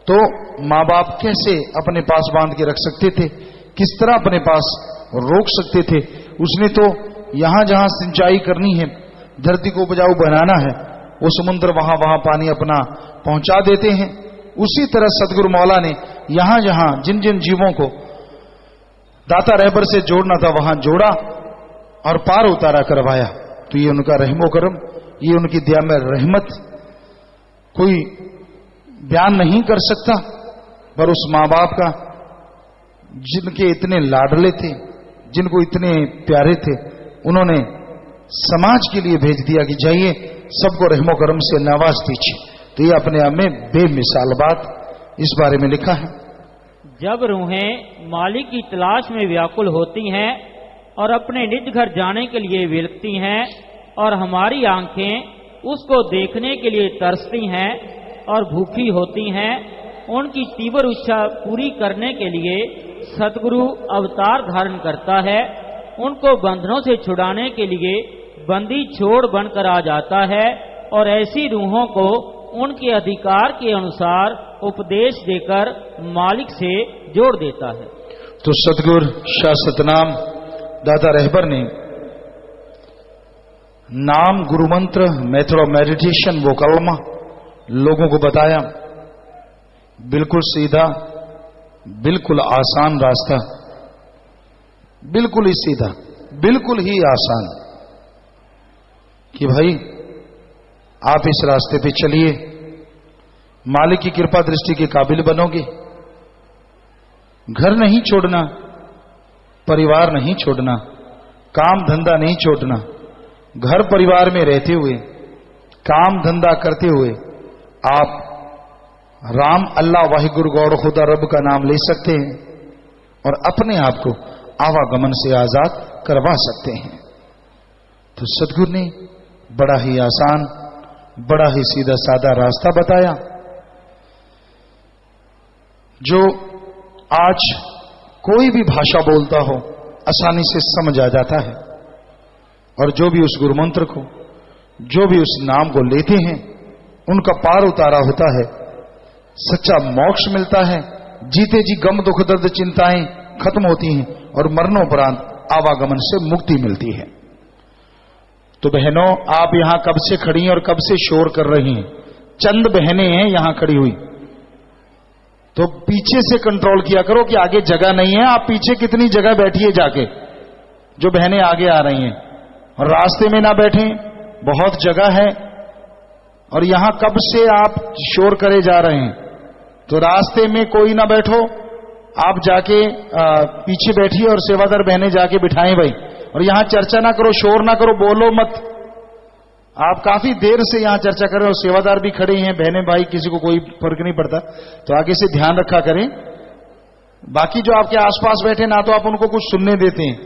तो माँ बाप कैसे अपने पास बांध के रख सकते थे, किस तरह अपने पास रोक सकते थे। उसने तो यहां जहां सिंचाई करनी है, धरती को उपजाऊ बनाना है, वो समुद्र वहां वहां पानी अपना पहुंचा देते हैं। उसी तरह सतगुरु मौला ने यहां जहां जिन जिन जीवों को दाता रहबर से जोड़ना था वहां जोड़ा और पार उतारा करवाया। तो ये उनका रहमो करम, ये उनकी दया में रहमत कोई बयान नहीं कर सकता। पर उस मां बाप का, जिनके इतने लाडले थे, जिनको इतने प्यारे थे, उन्होंने समाज के लिए भेज दिया कि जाइए सबको रहमो करम से नवाज दीजिए। तो ये अपने आप में बेमिसाल बात इस बारे में लिखा है। जब रूहें मालिक की तलाश में व्याकुल होती हैं और अपने निज घर जाने के लिए विलखती हैं, और हमारी आंखें उसको देखने के लिए तरसती हैं और भूखी होती हैं, उनकी तीव्र इच्छा पूरी करने के लिए सतगुरु अवतार धारण करता है। उनको बंधनों से छुड़ाने के लिए बंदी छोड़ बनकर आ जाता है और ऐसी रूहों को उनके अधिकार के अनुसार उपदेश देकर मालिक से जोड़ देता है। तो सतगुरु शाह सतनाम दाता रहबर ने नाम, गुरु मंत्र, मेथड ऑफ मेडिटेशन, वो कलमा लोगों को बताया। बिल्कुल सीधा, बिल्कुल आसान रास्ता, बिल्कुल ही सीधा, बिल्कुल ही आसान, कि भाई आप इस रास्ते पे चलिए, मालिक की कृपा दृष्टि के काबिल बनोगे। घर नहीं छोड़ना, परिवार नहीं छोड़ना, काम धंधा नहीं छोड़ना। घर परिवार में रहते हुए, काम धंधा करते हुए आप राम, अल्लाह, वाहिगुरु, गौर खुदा, रब का नाम ले सकते हैं और अपने आप को आवागमन से आजाद करवा सकते हैं। तो सतगुरु ने बड़ा ही आसान, बड़ा ही सीधा साधा रास्ता बताया, जो आज कोई भी भाषा बोलता हो आसानी से समझ आ जाता है। और जो भी उस गुरु मंत्र को, जो भी उस नाम को लेते हैं, उनका पार उतारा होता है, सच्चा मोक्ष मिलता है। जीते जी गम, दुख, दर्द, चिंताएं खत्म होती हैं और मरणोपरांत आवागमन से मुक्ति मिलती है। तो बहनों, आप यहां कब से खड़ी हैं और कब से शोर कर रही हैं? चंद बहनें हैं यहां खड़ी हुई, तो पीछे से कंट्रोल किया करो कि आगे जगह नहीं है। आप पीछे कितनी जगह बैठिए जाके, जो बहनें आगे आ रही हैं, और रास्ते में ना बैठें, बहुत जगह है। और यहां कब से आप शोर करे जा रहे हैं, तो रास्ते में कोई ना बैठो, आप जाके पीछे बैठिए और सेवादार बहनें जाके बिठाएं भाई। और यहां चर्चा ना करो, शोर ना करो, बोलो मत। आप काफी देर से यहां चर्चा कर रहे हो, सेवादार भी खड़े हैं, बहनें भाई, किसी को कोई फर्क नहीं पड़ता, तो आगे से ध्यान रखा करें। बाकी जो आपके आसपास बैठे ना, तो आप उनको कुछ सुनने देते हैं,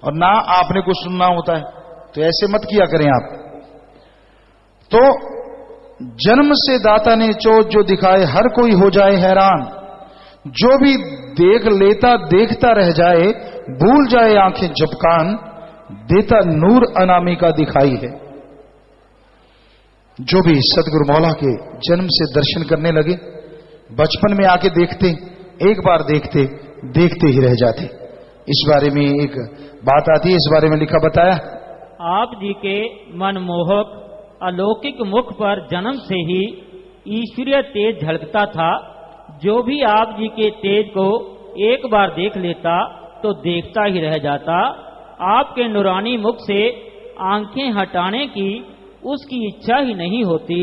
और ना आपने कुछ सुनना होता है, तो ऐसे मत किया करें आप। तो जन्म से दाता ने चोट जो दिखाए हर कोई हो जाए हैरान, जो भी देख लेता देखता रह जाए, भूल जाए आंखें झपकान, देता नूर अनामिका दिखाई है। जो भी सदगुरु मौला के जन्म से दर्शन करने लगे, बचपन में आके देखते, एक बार देखते देखते ही रह जाते। इस बारे में एक बात आती है, इस बारे में लिखा बताया, आप जी के मनमोहक अलौकिक मुख पर जन्म से ही ईश्वरीय तेज झलकता था। जो भी आप जी के तेज को एक बार देख लेता तो देखता ही रह जाता। आपके नूरानी मुख से आंखें हटाने की उसकी इच्छा ही नहीं होती।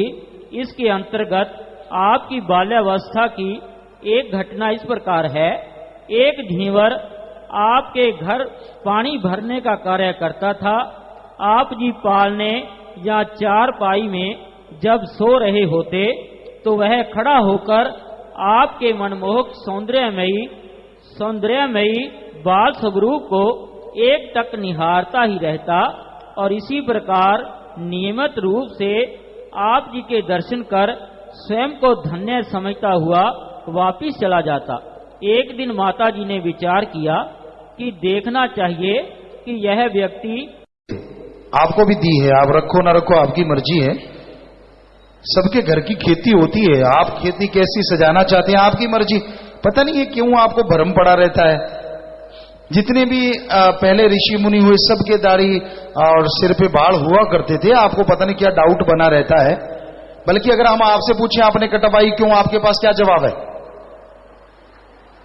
इसके अंतर्गत आपकी बाल्यावस्था की एक घटना इस प्रकार है। एक ढींवर आपके घर पानी भरने का कार्य करता था। आप जी पालने या चारपाई में जब सो रहे होते तो वह खड़ा होकर आपके मनमोहक सौंदर्यमयी बाल स्वरूप को एक टक निहारता ही रहता और इसी प्रकार नियमित रूप से आप जी के दर्शन कर स्वयं को धन्य समझता हुआ वापिस चला जाता। एक दिन माता जी ने विचार किया कि देखना चाहिए कि यह व्यक्ति, आपको भी दी है, आप रखो ना रखो आपकी मर्जी है। सबके घर की खेती होती है, आप खेती कैसी सजाना चाहते हैं आपकी मर्जी। पता नहीं है क्यों आपको भ्रम पड़ा रहता है। जितने भी पहले ऋषि मुनि हुए सबके दाढ़ी और सिर पे बाल हुआ करते थे, आपको पता नहीं क्या डाउट बना रहता है। बल्कि अगर हम आपसे पूछें आपने कटवाई क्यों, आपके पास क्या जवाब है?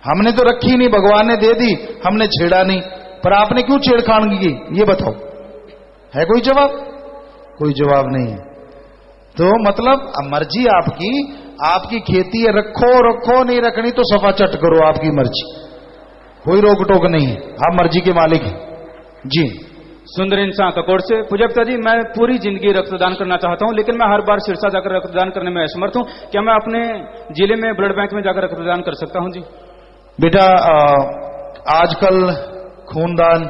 हमने तो रखी नहीं, भगवान ने दे दी, हमने छेड़ा नहीं, पर आपने क्यों छेड़खान की, ये बताओ, है कोई जवाब? कोई जवाब नहीं है। तो मतलब मर्जी आपकी, आपकी खेती है, रखो रखो, नहीं रखनी तो सफा चट करो, आपकी मर्जी, कोई रोक टोक नहीं है, आप मर्जी के मालिक हैं जी। सुंदर इंसान ककोड़ से, पूजकता जी मैं पूरी जिंदगी रक्तदान करना चाहता हूं, लेकिन मैं हर बार सिरसा जाकर रक्तदान करने में असमर्थ हूं। क्या मैं अपने जिले में ब्लड बैंक में जाकर रक्तदान कर सकता हूं जी? बेटा आजकल खूनदान,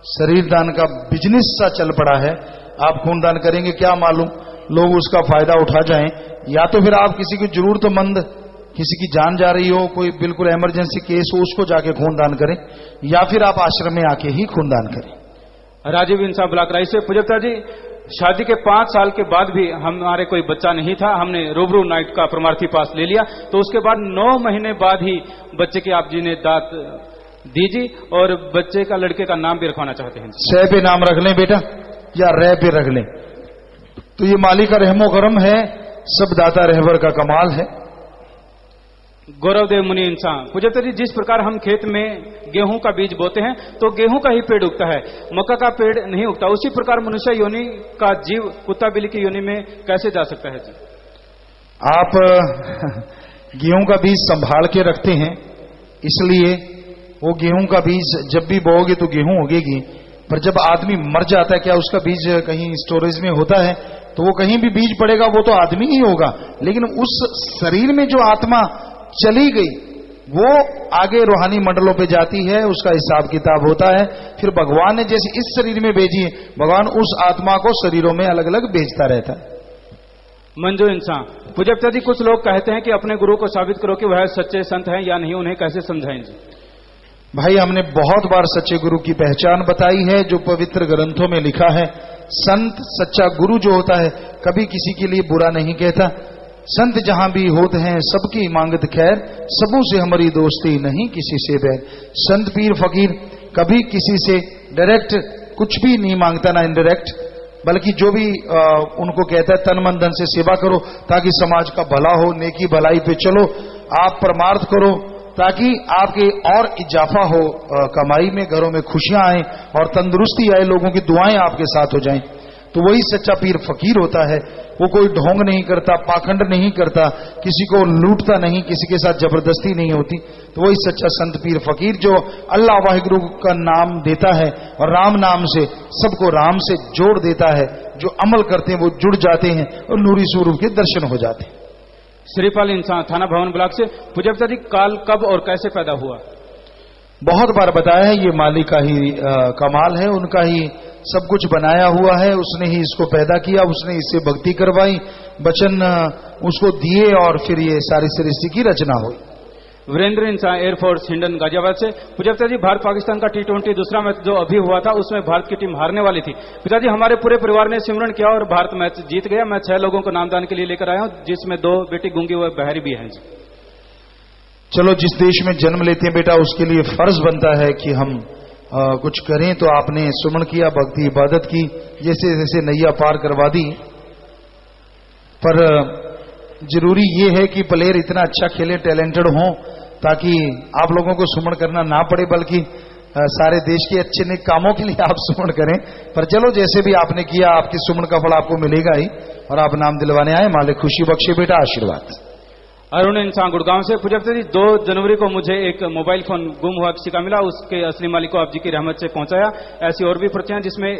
शरीर दान का बिजनेस सा चल पड़ा है। आप खूनदान करेंगे, क्या मालूम लोग उसका फायदा उठा जाएं। या तो फिर आप किसी की जरूरतमंद, किसी की जान जा रही हो, कोई बिल्कुल इमरजेंसी केस हो, उसको जाके खूनदान करें, या फिर आप आश्रम में आके ही खूनदान करें। राजीव इंसान ब्लॉक राय से, पूजकता जी शादी के 5 साल के बाद भी हमारे कोई बच्चा नहीं था। हमने रूबरू नाइट का परमार्थी पास ले लिया, तो उसके बाद 9 महीने बाद ही बच्चे की आप जी ने दात दीजिए और बच्चे का, लड़के का नाम भी रखवाना चाहते हैं। सह पे नाम रख लें बेटा, या रह पे रख लें, तो ये मालिक का रहमो करम है, सब दाता रहबर का कमाल है। गौरवदेव मुनि इंसान, पूजकता जी जिस प्रकार हम खेत में गेहूं का बीज बोते हैं तो गेहूं का ही पेड़ उगता है, मक्का का पेड़ नहीं उगता, उसी प्रकार मनुष्य योनि का जीव कुत्ता बिल्ली की योनि में कैसे जा सकता है जी? आप गेहूं का बीज संभाल के रखते हैं, इसलिए वो गेहूं का बीज जब भी बोओगे तो गेहूं उगेगी। पर जब आदमी मर जाता है, क्या उसका बीज कहीं स्टोरेज में होता है? तो वो कहीं भी बीज पड़ेगा वो तो आदमी ही होगा, लेकिन उस शरीर में जो आत्मा चली गई वो आगे रूहानी मंडलों पे जाती है, उसका हिसाब किताब होता है। फिर भगवान ने जैसे इस शरीर में भेजी है, भगवान उस आत्मा को शरीरों में अलग अलग भेजता रहता है। मंजू इंसान, पूजकता जी कुछ लोग कहते हैं कि अपने गुरु को साबित करो कि वह सच्चे संत हैं या नहीं, उन्हें कैसे समझाएं जी? भाई हमने बहुत बार सच्चे गुरु की पहचान बताई है, जो पवित्र ग्रंथों में लिखा है। संत, सच्चा गुरु जो होता है कभी किसी के लिए बुरा नहीं कहता। संत जहां भी होते हैं सबकी मांगत खैर, सबों से हमारी दोस्ती नहीं किसी से बैर। संत पीर फकीर कभी किसी से डायरेक्ट कुछ भी नहीं मांगता, ना इनडायरेक्ट, बल्कि जो भी उनको कहता है तन मन धन से सेवा करो ताकि समाज का भला हो, नेकी भलाई पे चलो, आप परमार्थ करो ताकि आपके और इजाफा हो, कमाई में, घरों में खुशियां आए और तंदुरुस्ती आए, लोगों की दुआएं आपके साथ हो जाएं। तो वही सच्चा पीर फकीर होता है। वो कोई ढोंग नहीं करता, पाखंड नहीं करता, किसी को लूटता नहीं, किसी के साथ जबरदस्ती नहीं होती। तो वही सच्चा संत पीर फकीर जो अल्लाह वाहिगुरु का नाम देता है और राम नाम से सबको राम से जोड़ देता है। जो अमल करते हैं वो जुड़ जाते हैं और नूरी स्वरूप के दर्शन हो जाते हैं। श्रीपाल इंसान, थाना भवन ब्लॉक से, पूजकता जी काल कब और कैसे पैदा हुआ? बहुत बार बताया है, ये मालिक का ही कमाल है, उनका ही सब कुछ बनाया हुआ है, उसने ही इसको पैदा किया, उसने इससे भक्ति करवाई, वचन उसको दिए और फिर ये सारी सृष्टि की रचना हुई। वीरेंद्र इंसान, एयरफोर्स हिंडन गाजियाबाद से। पूज्य पिताजी, भारत पाकिस्तान का T20 दूसरा मैच जो अभी हुआ था उसमें भारत की टीम हारने वाली थी। पिताजी, हमारे पूरे परिवार ने सिमरन किया और भारत मैच जीत गया। मैं 6 लोगों को नामदान के लिए लेकर आया हूं, जिसमें 2 बेटी गूंगी व बहरी भी हैं। चलो, जिस देश में जन्म लेते हैं बेटा, उसके लिए फर्ज बनता है कि हम कुछ करें। तो आपने सुमन किया, भक्ति इबादत की, जैसे जैसे नैया पार करवा दी। पर जरूरी ये है कि प्लेयर इतना अच्छा खेले, टैलेंटेड हों, ताकि आप लोगों को सुमन करना ना पड़े, बल्कि सारे देश के अच्छे नेक कामों के लिए आप सुमन करें। पर चलो, जैसे भी आपने किया, आपकी सुमन का फल आपको मिलेगा ही। और आप नाम दिलवाने आए, मालिक खुशी बख्शे बेटा, आशीर्वाद। अरुण इंसान गुड़गांव से। पूज्य पिताजी, 2 जनवरी को मुझे एक मोबाइल फोन गुम हुआ किसी का मिला, उसके असली मालिक को आप जी की रहमत से पहुंचाया। ऐसी और भी पर्चियां, जिसमें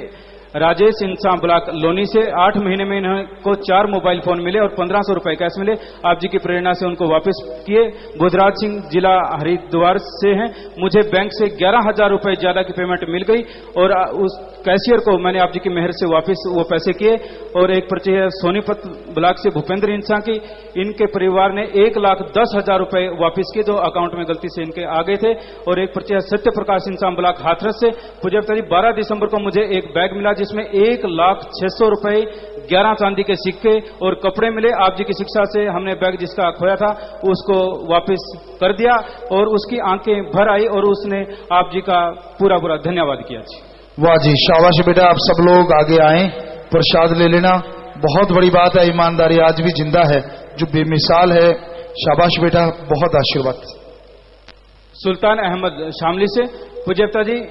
राजेश इंसान ब्लॉक लोनी से 8 महीने में इनको 4 मोबाइल फोन मिले और 1500 रुपए कैश मिले। आप जी की प्रेरणा से उनको वापस किए। बुधराज सिंह, जिला हरिद्वार से हैं। मुझे बैंक से 11,000 रुपए ज्यादा की पेमेंट मिल गई और उस कैशियर को मैंने आप जी की मेहर से वापस वो पैसे किए। और एक पर्ची है सोनीपत ब्लॉक से भूपेंद्र इंसान की। इनके परिवार ने 1,10,000 रुपए वापस किए, जो अकाउंट में गलती से इनके आ गए थे। और एक पर्ची है सत्य प्रकाश इंसान ब्लॉक हाथरस से। पूज्य पिताजी, 12 दिसंबर को मुझे एक बैग मिला, जिसमें 1,06,000 रुपए, 11 चांदी के सिक्के और कपड़े मिले। आप जी की शिक्षा से हमने बैग जिसका खोया था उसको वापस कर दिया और उसकी आंखें भर आई और उसने आप जी का पूरा पूरा धन्यवाद किया जी। वाह जी, शाबाश बेटा। आप सब लोग आगे आए, प्रसाद ले लेना। बहुत बड़ी बात है, ईमानदारी आज भी जिंदा है, जो बेमिसाल है। शाबाश बेटा, बहुत आशीर्वाद। सुल्तान अहमद शामली से। पूज्य पिताजी,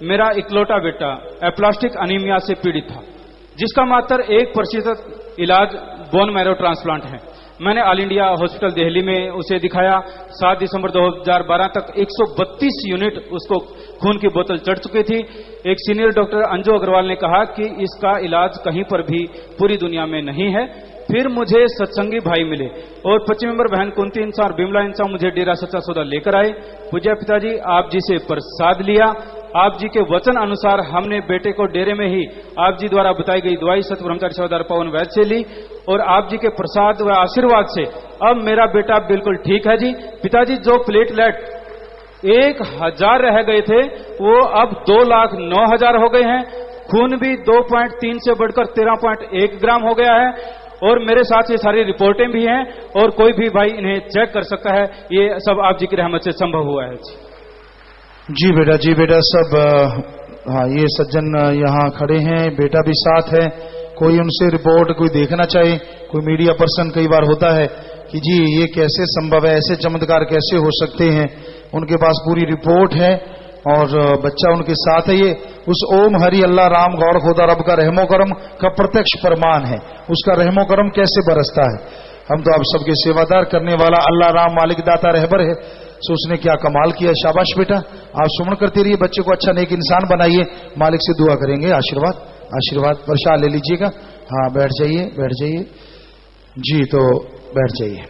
मेरा इकलौता बेटा एप्लास्टिक अनीमिया से पीड़ित था, जिसका मात्र 1% इलाज बोन मैरो ट्रांसप्लांट है। मैंने ऑल इंडिया हॉस्पिटल दिल्ली में उसे दिखाया। 7 दिसंबर 2012 तक 132 यूनिट उसको खून की बोतल चढ़ चुकी थी। एक सीनियर डॉक्टर अंजू अग्रवाल ने कहा कि इसका इलाज कहीं पर भी पूरी दुनिया में नहीं है। फिर मुझे सत्संगी भाई मिले और 25 मेंबर बहन कुंती इंसान और बिमला इंसान मुझे डेरा सच्चा सौदा लेकर आए। पूज्य पिताजी, आप जी से प्रसाद लिया। आप जी के वचन अनुसार हमने बेटे को डेरे में ही आप जी द्वारा बताई गई दवाई सत्य ब्रह्मचारी सेवादार पवन वैद्य से ली और आप जी के प्रसाद व आशीर्वाद से अब मेरा बेटा बिल्कुल ठीक है जी। पिताजी, जो प्लेटलेट 1,000 रह गए थे वो अब 2,09,000 हो गए हैं। खून भी 2.3 से बढ़कर 13.1 ग्राम हो गया है और मेरे साथ ये सारी रिपोर्टें भी हैं और कोई भी भाई इन्हें चेक कर सकता है। ये सब आप जी की रहमत से संभव हुआ है जी बेटा, जी बेटा। सब हाँ, ये सज्जन यहाँ खड़े हैं, बेटा भी साथ है। कोई उनसे रिपोर्ट कोई देखना चाहे, कोई मीडिया पर्सन, कई बार होता है कि जी ये कैसे संभव है, ऐसे चमत्कार कैसे हो सकते हैं। उनके पास पूरी रिपोर्ट है और बच्चा उनके साथ है। ये उस ओम हरि अल्लाह राम गौर खुदा रब का रहमो करम का प्रत्यक्ष प्रमाण है। उसका रहमो करम कैसे बरसता है। हम तो आप सबके सेवादार करने वाला अल्लाह राम मालिक दाता रहबर है। सो उसने क्या कमाल किया। शाबाश बेटा, आप सुमन करते रहिए, बच्चे को अच्छा नेक इंसान बनाइए। मालिक से दुआ करेंगे, आशीर्वाद आशीर्वाद। प्रसाद ले लीजिएगा। हाँ, बैठ जाइए, बैठ जाइए जी। तो बैठ जाइए।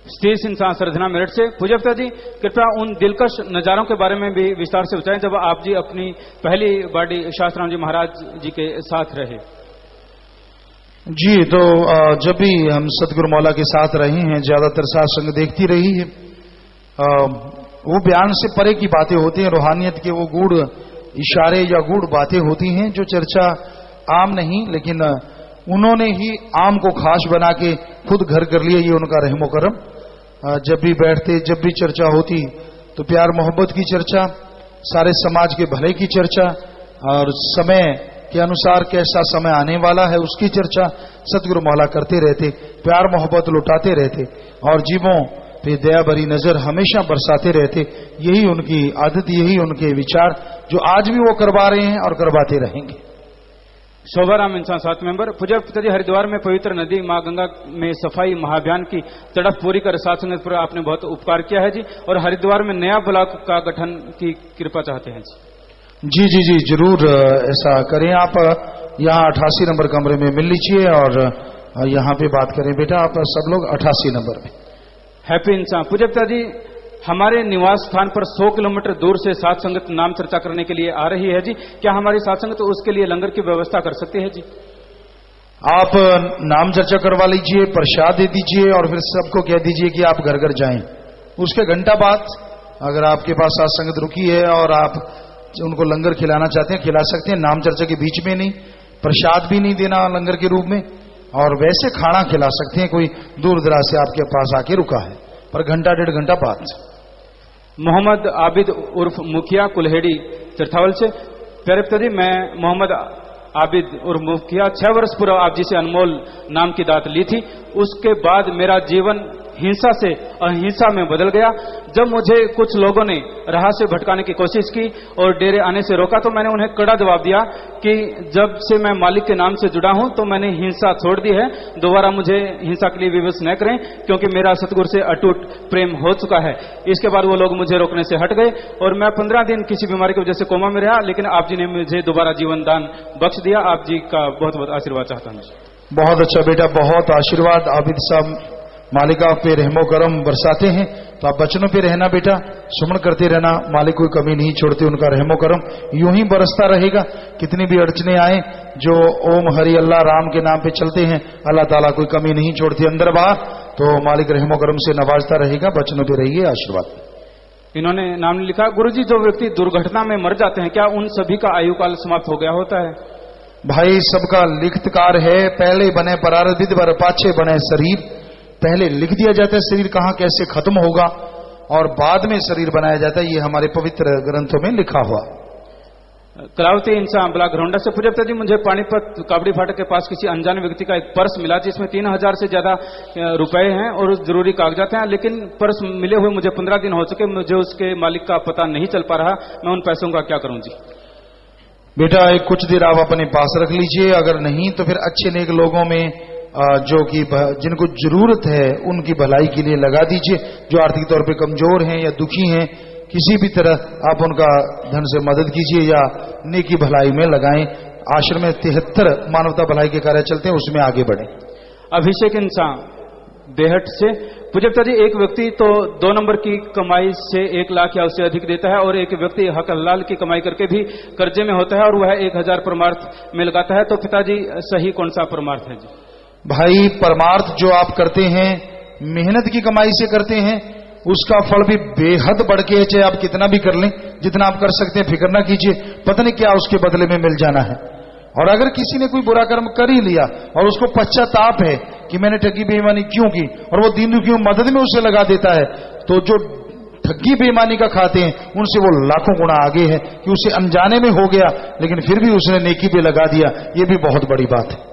स्टील इंसान सरधना मेरठ से। पूज्य पिताजी, कृपया उन दिलकश नजारों के बारे में भी विस्तार से बताएं जब आप जी अपनी पहली बाड़ी शास्त्राम जी महाराज जी के साथ रहे। जी, तो जब भी हम सतगुरु मौला के साथ रहे हैं, ज्यादातर सात्संग देखती रही है। वो बयान से परे की बातें होती हैं, रूहानियत के वो गूढ़ इशारे या गूढ़ बातें होती हैं जो चर्चा आम नहीं, लेकिन उन्होंने ही आम को खास बना के खुद घर कर लिया। ये उनका रहमो करम। जब भी बैठते, जब भी चर्चा होती तो प्यार मोहब्बत की चर्चा, सारे समाज के भले की चर्चा और समय के अनुसार कैसा समय आने वाला है उसकी चर्चा सतगुरु मौला करते रहते। प्यार मोहब्बत लुटाते रहते और जीवों पे दया भरी नजर हमेशा बरसाते रहते। यही उनकी आदत, यही उनके विचार जो आज भी वो करवा रहे हैं और करवाते रहेंगे। शोभाराम इंसान 7 मेंबर। पूज्य पिताजी, हरिद्वार में पवित्र नदी मां गंगा में सफाई महाअभियान की तड़प पूरी कर साथ संगत पर आपने बहुत उपकार किया है जी और हरिद्वार में नया ब्लॉक का गठन की कृपा चाहते हैं जी। जी जी, जरूर ऐसा करें। आप यहाँ 88 नंबर कमरे में मिल लीजिए और यहाँ पे बात करें बेटा। आप सब लोग 88 नंबर में। हैप्पी इंसान। पूज्य पिताजी, हमारे निवास स्थान पर 100 किलोमीटर दूर से साध संगत नाम चर्चा करने के लिए आ रही है जी, क्या हमारी साध संगत उसके लिए लंगर की व्यवस्था कर सकती है जी? आप नाम चर्चा करवा लीजिए, प्रसाद दे दीजिए और फिर सबको कह दीजिए कि आप घर घर जाएं। उसके घंटा बाद अगर आपके पास साध संगत रुकी है और आप उनको लंगर खिलाना चाहते हैं, खिला सकते हैं। नाम चर्चा के बीच में नहीं, प्रसाद भी नहीं देना लंगर के रूप में, और वैसे खाना खिला सकते हैं। कोई दूर दराज से आपके पास आके रुका है, पर घंटा 1.5 घंटा बाद। मोहम्मद आबिद उर्फ मुखिया कुल्हेड़ी चरथावल से, प्यारे पिताजी मैं मोहम्मद आबिद उर्फ मुखिया 6 वर्ष पूर्व आप जी से अनमोल नाम की दात ली थी। उसके बाद मेरा जीवन हिंसा से अहिंसा में बदल गया। जब मुझे कुछ लोगों ने राह से भटकाने की कोशिश की और डेरे आने से रोका तो मैंने उन्हें कड़ा जवाब दिया कि जब से मैं मालिक के नाम से जुड़ा हूं तो मैंने हिंसा छोड़ दी है। दोबारा मुझे हिंसा के लिए विवश न करें, क्योंकि मेरा सतगुरु से अटूट प्रेम हो चुका है। इसके बाद वो लोग मुझे रोकने से हट गए और मैं 15 दिन किसी बीमारी की वजह से कोमा में रहा, लेकिन आप जी ने मुझे दोबारा जीवन दान बख्श दिया। आप जी का बहुत बहुत आशीर्वाद चाहता हूं। बहुत अच्छा बेटा, बहुत आशीर्वाद। आबिद साहब मालिक आप पे रहमो करम बरसाते हैं, तो आप बचनों पे रहना बेटा, सुमन करते रहना। मालिक कोई कमी नहीं छोड़ते, उनका रहमो करम यूं ही बरसता रहेगा। कितनी भी अड़चने आए, जो ओम हरि अल्लाह राम के नाम पे चलते हैं, अल्लाह ताला कोई कमी नहीं छोड़ते अंदर बाहर, तो मालिक रहमो करम से नवाजता रहेगा। बचनों पे रहिए, आशीर्वाद। इन्होंने नाम लिखा, गुरुजी जो व्यक्ति दुर्घटना में मर जाते हैं क्या उन सभी का आयु काल समाप्त हो गया होता है? भाई सबका लिखतकार है, पहले बने परारब्ध वर पाछे बने शरीर। पहले लिख दिया जाता है शरीर कहां कैसे खत्म होगा, और बाद में शरीर बनाया जाता है। ये हमारे पवित्र ग्रंथों में लिखा हुआ। कलावती इंसान ब्लॉक घरोंडा से, पूज्य पिताजी मुझे पानीपत काबड़ी फाटक के पास किसी अनजान व्यक्ति का एक पर्स मिला जिसमें 3000 से ज्यादा रुपए हैं और जरूरी कागजात हैं, लेकिन पर्स मिले हुए मुझे 15 दिन हो चुके, मुझे उसके मालिक का पता नहीं चल पा रहा। मैं उन पैसों का क्या करूं जी? बेटा एक कुछ देर आप अपने पास रख लीजिए, अगर नहीं तो फिर अच्छे नेक लोगों में जो कि जिनको जरूरत है उनकी भलाई के लिए लगा दीजिए। जो आर्थिक तौर पे कमजोर हैं या दुखी हैं, किसी भी तरह आप उनका धन से मदद कीजिए या नेकी भलाई में लगाएं। आश्रम में 73 मानवता भलाई के कार्य चलते हैं, उसमें आगे बढ़े। अभिषेक इंसान बेहट से, पूज्य पिताजी एक व्यक्ति तो 2 नंबर की कमाई से 1 लाख या उससे अधिक देता है और एक व्यक्ति हक हलाल की कमाई करके भी कर्जे में होता है और वह 1000 परमार्थ में लगाता है, तो पिताजी सही कौन सा परमार्थ है जी? भाई परमार्थ जो आप करते हैं मेहनत की कमाई से करते हैं, उसका फल भी बेहद बढ़ के, चाहे आप कितना भी कर लें, जितना आप कर सकते हैं फिक्र ना कीजिए, पता नहीं क्या उसके बदले में मिल जाना है। और अगर किसी ने कोई बुरा कर्म कर ही लिया और उसको पश्चाताप है कि मैंने ठगी बेईमानी क्यों की, और वो दीन दुखियों मदद में उसे लगा देता है, तो जो ठगी बेईमानी का खाते हैं उनसे वो लाखों गुना आगे है कि उसे अनजाने में हो गया लेकिन फिर भी उसने नेकी पे लगा दिया। ये भी बहुत बड़ी बात है।